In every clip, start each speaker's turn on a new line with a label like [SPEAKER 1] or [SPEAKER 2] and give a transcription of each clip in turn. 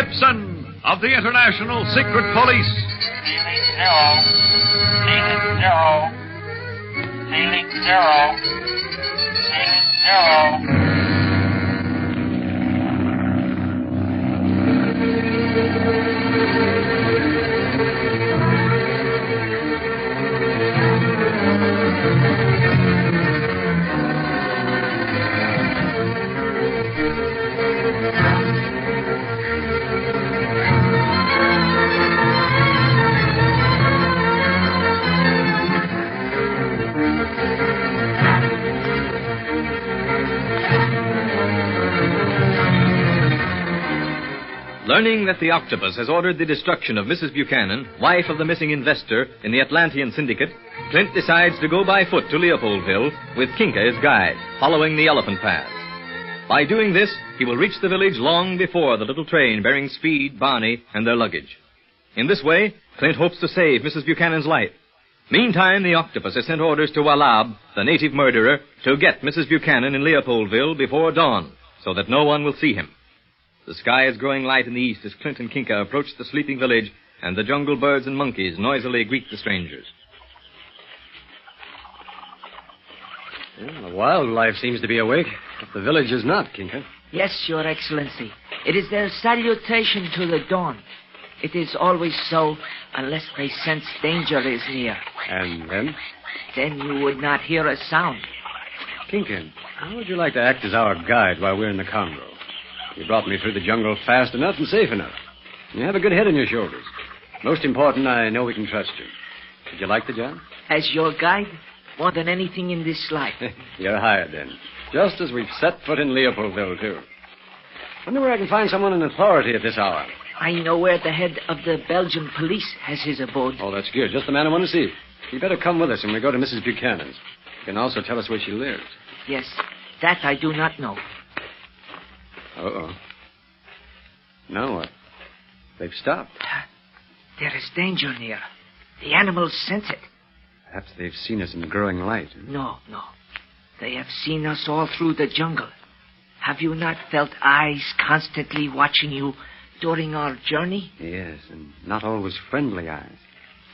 [SPEAKER 1] Gibson of the International Secret Police.
[SPEAKER 2] Ceiling zero. Ceiling zero.
[SPEAKER 3] Learning that the Octopus has ordered the destruction of Mrs. Buchanan, wife of the missing investor in the Atlantean Syndicate, Clint decides to go by foot to Leopoldville with Kinka as guide, following the elephant paths. By doing this, he will reach the village long before the little train bearing Speed, Barney, and their luggage. In this way, Clint hopes to save Mrs. Buchanan's life. Meantime, the Octopus has sent orders to Walab, the native murderer, to get Mrs. Buchanan in Leopoldville before dawn, so that no one will see him. The sky is growing light in the east as Clint and Kinka approach the sleeping village, and the jungle birds and monkeys noisily greet the strangers.
[SPEAKER 4] Well, the wildlife seems to be awake, but the village is not, Kinka.
[SPEAKER 5] Yes, Your Excellency. It is their salutation to the dawn. It is always so, unless they sense danger is near.
[SPEAKER 4] And then?
[SPEAKER 5] Then you would not hear a sound.
[SPEAKER 4] Kinka, how would you like to act as our guide while we're in the Congo? You brought me through the jungle fast enough and safe enough. You have a good head on your shoulders. Most important, I know we can trust you. Would you like the job?
[SPEAKER 5] As your guide, more than anything in this life.
[SPEAKER 4] You're hired, then. Just as we've set foot in Leopoldville, too. Wonder where I can find someone in authority at this hour.
[SPEAKER 5] I know where the head of the Belgian police has his abode.
[SPEAKER 4] Oh, that's good. Just the man I want to see. You better come with us when we go to Mrs. Buchanan's. You can also tell us where she lives.
[SPEAKER 5] Yes, that I do not know.
[SPEAKER 4] Uh-oh. Now what? They've stopped.
[SPEAKER 5] There is danger near. The animals sense it.
[SPEAKER 4] Perhaps they've seen us in the growing light.
[SPEAKER 5] No. They have seen us all through the jungle. Have you not felt eyes constantly watching you during our journey?
[SPEAKER 4] Yes, and not always friendly eyes.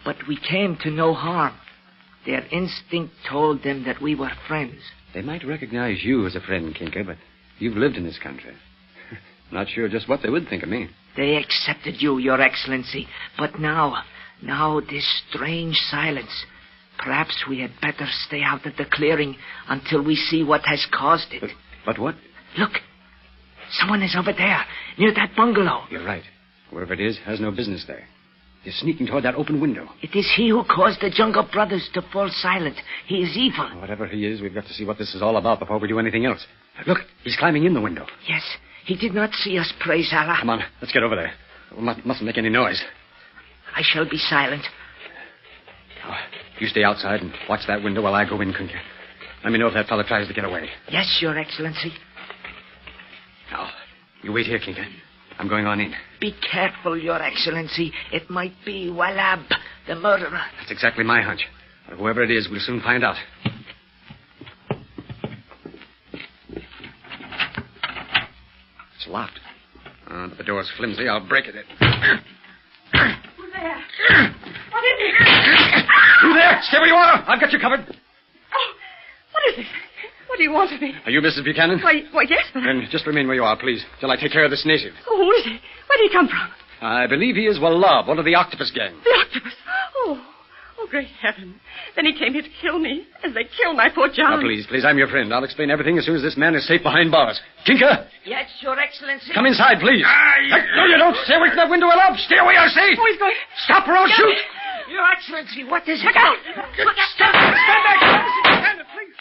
[SPEAKER 5] But we came to no harm. Their instinct told them that we were friends.
[SPEAKER 4] They might recognize you as a friend, Kinka, but you've lived in this country. Not sure just what they would think of me.
[SPEAKER 5] They accepted you, Your Excellency. But now this strange silence. Perhaps we had better stay out of the clearing until we see what has caused it.
[SPEAKER 4] But what?
[SPEAKER 5] Look. Someone is over there, near that bungalow.
[SPEAKER 4] You're right. Whoever it is has no business there. He's sneaking toward that open window.
[SPEAKER 5] It is he who caused the Jungle Brothers to fall silent. He is evil.
[SPEAKER 4] Whatever he is, we've got to see what this is all about before we do anything else. Look, he's climbing in the window.
[SPEAKER 5] Yes, he did not see us, praise Allah.
[SPEAKER 4] Come on, let's get over there. We mustn't make any noise.
[SPEAKER 5] I shall be silent.
[SPEAKER 4] Oh, you stay outside and watch that window while I go in, Kunka. Let me know if that fellow tries to get away.
[SPEAKER 5] Yes, Your Excellency.
[SPEAKER 4] Now, you wait here, Kinka. I'm going on in.
[SPEAKER 5] Be careful, Your Excellency. It might be Walab, the murderer.
[SPEAKER 4] That's exactly my hunch. Whoever it is, we'll soon find out. It's locked. But the door's flimsy. I'll break it.
[SPEAKER 6] Who's there? What is it?
[SPEAKER 4] You there? Stay where you are. I've got you covered.
[SPEAKER 6] Oh, what is it? What do you want of me?
[SPEAKER 4] Are you Mrs. Buchanan?
[SPEAKER 6] Why, yes, but...
[SPEAKER 4] Then just remain where you are, please, till I take care of this native.
[SPEAKER 6] Oh, who is he? Where did he come from?
[SPEAKER 4] I believe he is Walab, one of the Octopus gang.
[SPEAKER 6] The Octopus. Oh, great heaven. Then he came here to kill me, as they killed my poor John.
[SPEAKER 4] Now, please, I'm your friend. I'll explain everything as soon as this man is safe behind bars. Kinka!
[SPEAKER 5] Yes, Your Excellency.
[SPEAKER 4] Come inside, please. No, you don't. Stay away from that window, Walab. Stay away, I say.
[SPEAKER 6] Oh, he's going...
[SPEAKER 4] Stop or I'll shoot.
[SPEAKER 5] Your Excellency, what is it?
[SPEAKER 6] Look out!
[SPEAKER 4] Stand back. Mrs. Buchanan, please.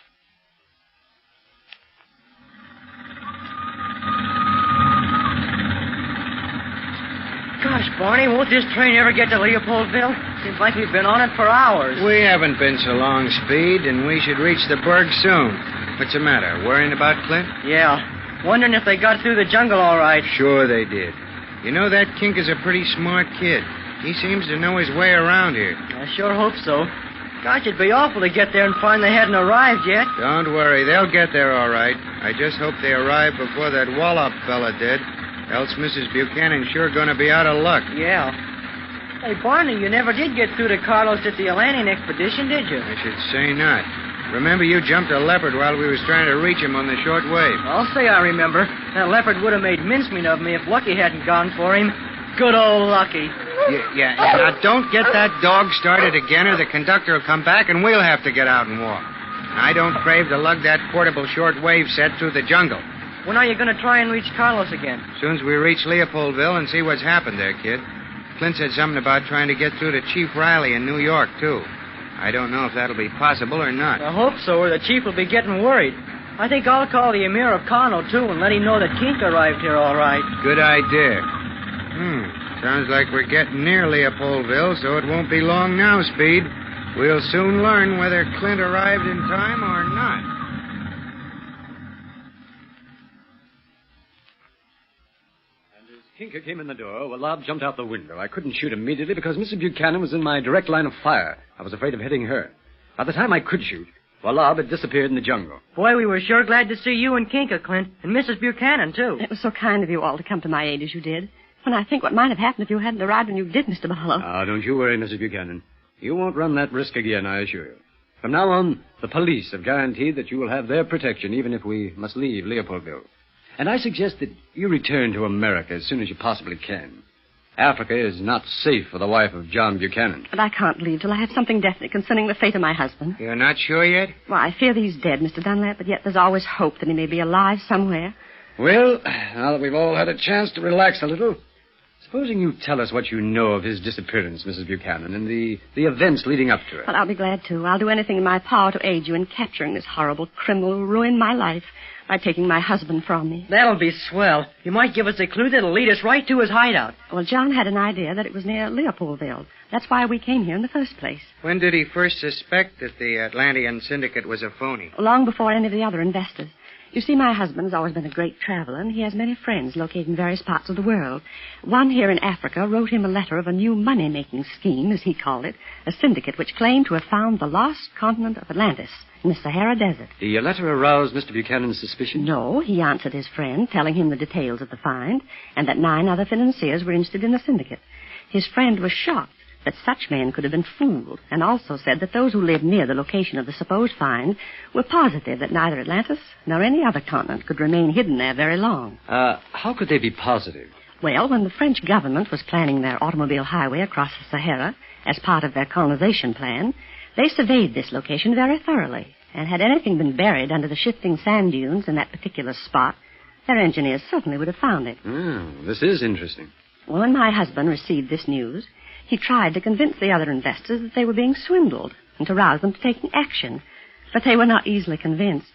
[SPEAKER 7] Gosh, Barney, won't this train ever get to Leopoldville? Seems like we've been on it for hours.
[SPEAKER 8] We haven't been so long, Speed, and we should reach the burg soon. What's the matter? Worrying about Clint?
[SPEAKER 7] Yeah. Wondering if they got through the jungle all right.
[SPEAKER 8] Sure they did. You know, that Kink is a pretty smart kid. He seems to know his way around here.
[SPEAKER 7] I sure hope so. Gosh, it'd be awful to get there and find they hadn't arrived yet.
[SPEAKER 8] Don't worry, they'll get there all right. I just hope they arrive before that Wallop fella did. Else Mrs. Buchanan's sure going to be out of luck.
[SPEAKER 7] Yeah. Hey, Barney, you never did get through to Carlos at the Atlantean expedition, did you?
[SPEAKER 8] I should say not. Remember, you jumped a leopard while we was trying to reach him on the short wave.
[SPEAKER 7] I'll say I remember. That leopard would have made mincemeat of me if Lucky hadn't gone for him. Good old Lucky.
[SPEAKER 8] Yeah. Now, don't get that dog started again, or the conductor will come back and we'll have to get out and walk. I don't crave to lug that portable short wave set through the jungle.
[SPEAKER 7] When are you going to try and reach Carlos again?
[SPEAKER 8] As soon as we reach Leopoldville and see what's happened there, kid. Clint said something about trying to get through to Chief Riley in New York, too. I don't know if that'll be possible or not.
[SPEAKER 7] I hope so, or the chief will be getting worried. I think I'll call the Emir of Kano, too, and let him know that Kink arrived here all right.
[SPEAKER 8] Good idea. Sounds like we're getting near Leopoldville, so it won't be long now, Speed. We'll soon learn whether Clint arrived in time or not.
[SPEAKER 4] Kinker came in the door. Wallab jumped out the window. I couldn't shoot immediately because Mrs. Buchanan was in my direct line of fire. I was afraid of hitting her. By the time I could shoot, Wallab had disappeared in the jungle.
[SPEAKER 7] Boy, we were sure glad to see you and Kinker, Clint, and Mrs. Buchanan, too.
[SPEAKER 6] It was so kind of you all to come to my aid as you did. When I think what might have happened if you hadn't arrived when you did, Mr. Barlow.
[SPEAKER 4] Ah, don't you worry, Mrs. Buchanan. You won't run that risk again, I assure you. From now on, the police have guaranteed that you will have their protection even if we must leave Leopoldville. And I suggest that you return to America as soon as you possibly can. Africa is not safe for the wife of John Buchanan.
[SPEAKER 6] But I can't leave till I have something definite concerning the fate of my husband.
[SPEAKER 8] You're not sure yet?
[SPEAKER 6] Well, I fear that he's dead, Mr. Dunlap, but yet there's always hope that he may be alive somewhere.
[SPEAKER 4] Well, now that we've all had a chance to relax a little, supposing you tell us what you know of his disappearance, Mrs. Buchanan, and the events leading up to it.
[SPEAKER 6] Well, I'll be glad to. I'll do anything in my power to aid you in capturing this horrible criminal who ruined my life by taking my husband from me.
[SPEAKER 7] That'll be swell. You might give us a clue that'll lead us right to his hideout.
[SPEAKER 6] Well, John had an idea that it was near Leopoldville. That's why we came here in the first place.
[SPEAKER 8] When did he first suspect that the Atlantean Syndicate was a phony?
[SPEAKER 6] Long before any of the other investors. You see, my husband has always been a great traveler, and he has many friends located in various parts of the world. One here in Africa wrote him a letter of a new money-making scheme, as he called it, a syndicate which claimed to have found the lost continent of Atlantis in the Sahara Desert.
[SPEAKER 4] The letter aroused Mr. Buchanan's suspicion?
[SPEAKER 6] No, he answered his friend, telling him the details of the find, and that 9 other financiers were interested in the syndicate. His friend was shocked that such men could have been fooled, and also said that those who lived near the location of the supposed find were positive that neither Atlantis nor any other continent could remain hidden there very long.
[SPEAKER 4] How could they be positive?
[SPEAKER 6] Well, when the French government was planning their automobile highway across the Sahara as part of their colonization plan, they surveyed this location very thoroughly, and had anything been buried under the shifting sand dunes in that particular spot, their engineers certainly would have found it.
[SPEAKER 4] This is interesting.
[SPEAKER 6] Well, when my husband received this news, he tried to convince the other investors that they were being swindled and to rouse them to taking action, but they were not easily convinced.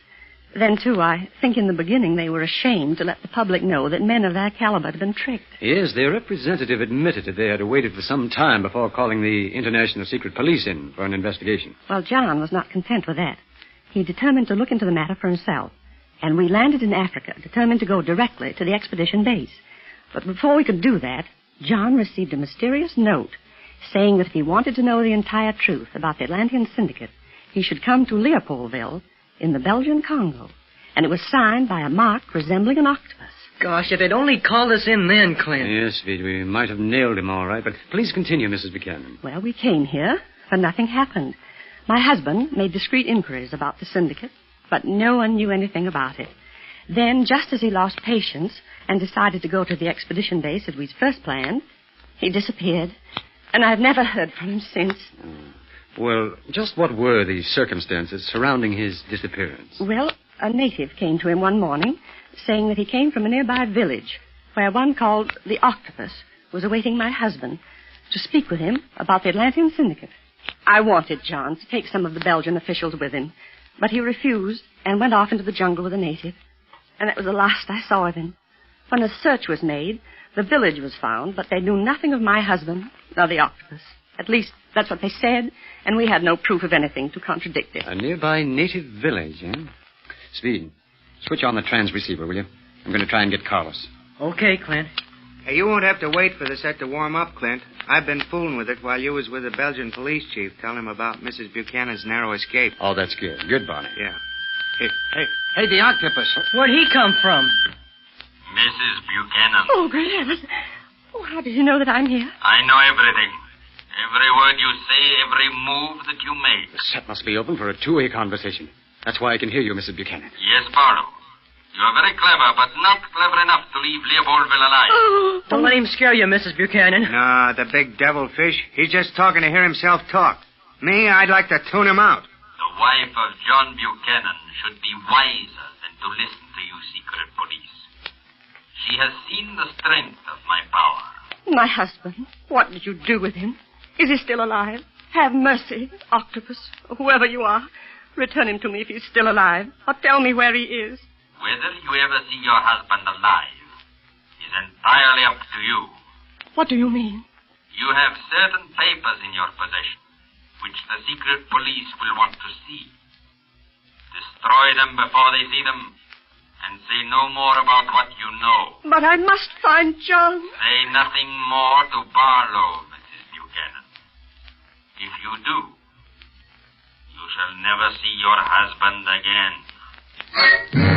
[SPEAKER 6] Then, too, I think in the beginning they were ashamed to let the public know that men of their caliber had been tricked.
[SPEAKER 4] Yes, their representative admitted that they had waited for some time before calling the International Secret Police in for an investigation.
[SPEAKER 6] Well, John was not content with that. He determined to look into the matter for himself, and we landed in Africa, determined to go directly to the expedition base. But before we could do that, John received a mysterious note saying that if he wanted to know the entire truth about the Atlantean Syndicate, he should come to Leopoldville in the Belgian Congo. And it was signed by a mark resembling an octopus.
[SPEAKER 7] Gosh, if they'd only called us in then, Clint.
[SPEAKER 4] Yes, Speed, we might have nailed him all right, but please continue, Mrs. Buchanan.
[SPEAKER 6] Well, we came here, but nothing happened. My husband made discreet inquiries about the syndicate, but no one knew anything about it. Then, just as he lost patience and decided to go to the expedition base as we'd first planned, he disappeared, and I've never heard from him since.
[SPEAKER 4] Well, just what were the circumstances surrounding his disappearance?
[SPEAKER 6] Well, a native came to him one morning, saying that he came from a nearby village where one called the Octopus was awaiting my husband to speak with him about the Atlantean Syndicate. I wanted John to take some of the Belgian officials with him, but he refused and went off into the jungle with a native. And that was the last I saw of him. When a search was made, the village was found, but they knew nothing of my husband nor the Octopus. At least, that's what they said, and we had no proof of anything to contradict it.
[SPEAKER 4] A nearby native village, eh? Speed, switch on the transreceiver, will you? I'm going to try and get Carlos.
[SPEAKER 7] Okay, Clint.
[SPEAKER 8] Hey, you won't have to wait for the set to warm up, Clint. I've been fooling with it while you was with the Belgian police chief, telling him about Mrs. Buchanan's narrow escape.
[SPEAKER 4] Oh, that's good. Good, Barney.
[SPEAKER 8] Yeah.
[SPEAKER 9] Hey, the octopus.
[SPEAKER 7] Where'd he come from?
[SPEAKER 2] Mrs. Buchanan.
[SPEAKER 6] Oh, great heavens. Oh, how did you know that I'm here?
[SPEAKER 2] I know everything. Every word you say, every move that you make.
[SPEAKER 4] The set must be open for a two-way conversation. That's why I can hear you, Mrs. Buchanan.
[SPEAKER 2] Yes, Barlow. You are very clever, but not clever enough to leave Leopoldville alive.
[SPEAKER 6] Oh,
[SPEAKER 7] Don't let him scare you, Mrs. Buchanan.
[SPEAKER 8] Nah, the big devilfish. He's just talking to hear himself talk. Me, I'd like to tune him out.
[SPEAKER 2] The wife of John Buchanan should be wiser than to listen to you, secret police. She has seen the strength of my power.
[SPEAKER 6] my husband. What did you do with him? Is he still alive? Have mercy, Octopus, or whoever you are. Return him to me if he's still alive, or tell me where he is.
[SPEAKER 2] Whether you ever see your husband alive is entirely up to you.
[SPEAKER 6] What do you mean?
[SPEAKER 2] You have certain papers in your possession, which the secret police will want to see. Destroy them before they see them, and say no more about what you know.
[SPEAKER 6] But I must find John.
[SPEAKER 2] Say nothing more to Barlow, Mrs. Buchanan. If you do, you shall never see your husband again.